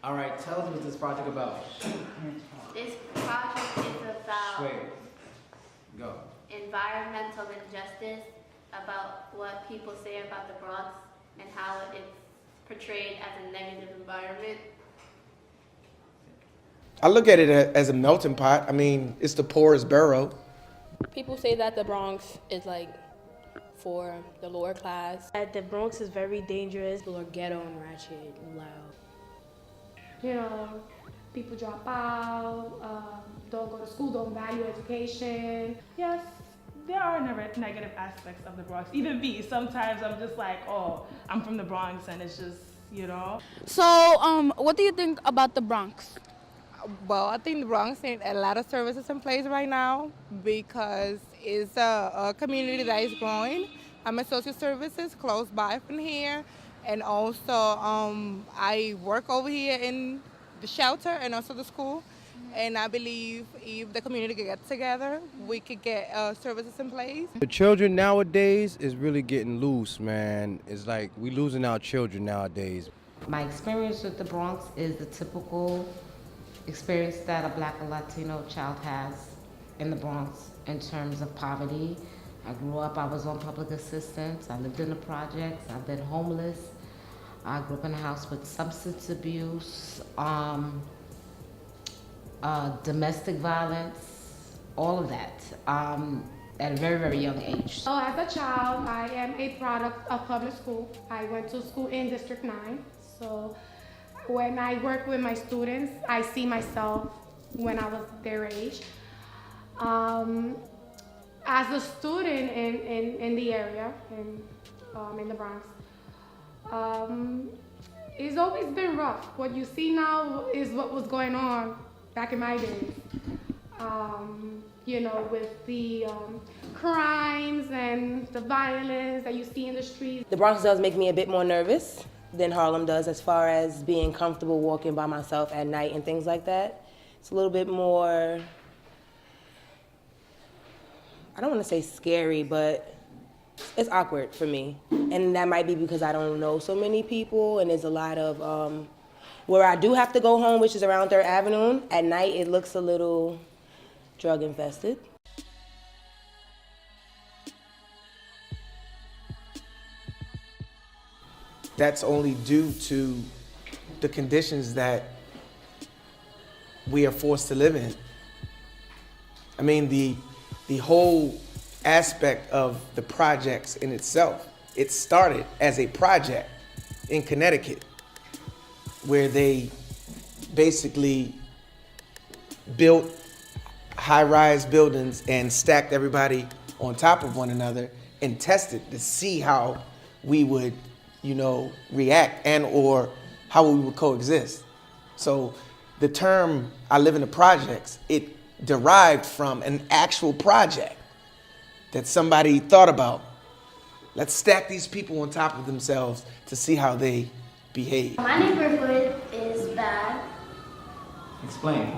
All right, tell us what this project about. This project is about Go. environmental injustice, about what people say about the Bronx and how it's portrayed as a negative environment. I look at it as a melting pot. I mean, it's the poorest borough. People say that the Bronx is like for the lower class. That the Bronx is very dangerous. People are ghetto and ratchet and loud. You know, people drop out, don't go to school, don't value education. Yes, there are negative aspects of the Bronx. Even me, sometimes I'm just like, oh, I'm from the Bronx and it's just, you know. So, what do you think about the Bronx? Well, I think the Bronx needs a lot of services in place right now because it's a community that is growing. I'm in social services close by from here. And also, I work over here in the shelter and also the school. And I believe if the community could get together, we could get services in place. The children nowadays is really getting loose, man. It's like we losing our children nowadays. My experience with the Bronx is the typical experience that a Black or Latino child has in the Bronx in terms of poverty. I grew up, I was on public assistance, I lived in the projects, I've been homeless. I grew up in a house with substance abuse, domestic violence, all of that, at a very, very young age. So as a child, I am a product of public school. I went to school in District 9. So when I work with my students, I see myself when I was their age. As a student in the area, in the Bronx, it's always been rough. What you see now is what was going on back in my days. You know, with the crimes and the violence that you see in the streets. The Bronx does make me a bit more nervous than Harlem does as far as being comfortable walking by myself at night and things like that. It's a little bit more, I don't want to say scary, but it's awkward for me. And that might be because I don't know so many people, and there's a lot of, where I do have to go home, which is around 3rd Avenue, at night it looks a little drug infested. That's only due to the conditions that we are forced to live in. I mean, the whole aspect of the projects in itself, it started as a project in Connecticut where they basically built high-rise buildings and stacked everybody on top of one another and tested to see how we would, you know, react and or how we would coexist. So the term, I live in the projects, it derived from an actual project that somebody thought about. Let's stack these people on top of themselves to see how they behave. My neighborhood is bad Explain.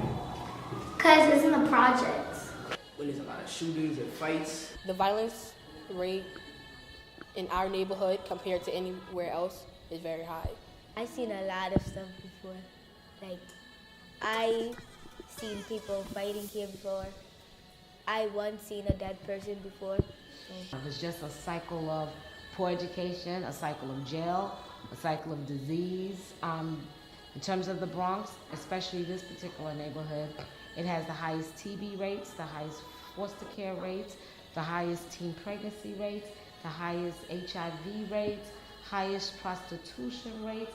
because it's in the projects. When there's a lot of shootings and fights. The violence rate in our neighborhood compared to anywhere else is very high. I've seen a lot of stuff before. Like, I seen people fighting here before. I once seen a dead person before. It's just a cycle of poor education, a cycle of jail, a cycle of disease. In terms of the Bronx, especially this particular neighborhood, it has the highest TB rates, the highest foster care rates, the highest teen pregnancy rates, the highest HIV rates, highest prostitution rates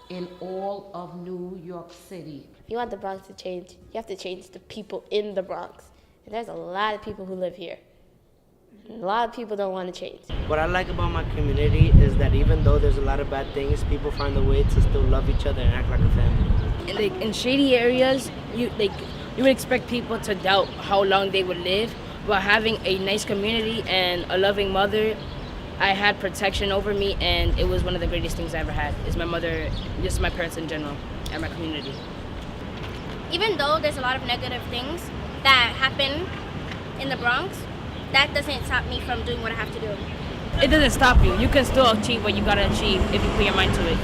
in all of New York City. If you want the Bronx to change, you have to change the people in the Bronx. And there's a lot of people who live here. A lot of people don't want to change. What I like about my community is that even though there's a lot of bad things, people find a way to still love each other and act like a family. Like in shady areas, you would expect people to doubt how long they would live, but having a nice community and a loving mother, I had protection over me, and it was one of the greatest things I ever had. Is my mother, just my parents in general, and my community. Even though there's a lot of negative things that happen in the Bronx, that doesn't stop me from doing what I have to do. It doesn't stop you. You can still achieve what you gotta achieve if you put your mind to it.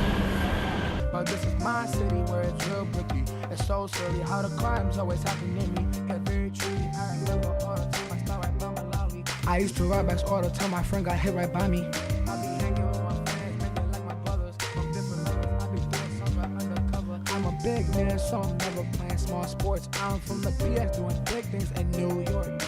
But this is my city where it's real bricky. It's so silly how the crimes always happen near me. Get very tricky. I remember all the time I stopped right by Malawi. I used to ride backs all the time. My friend got hit right by me. I be hanging with my friends, making like my brothers. From different levels, I be doing something undercover. I'm a big man, so I'm never playing small sports. I'm from the PX doing big things in New York.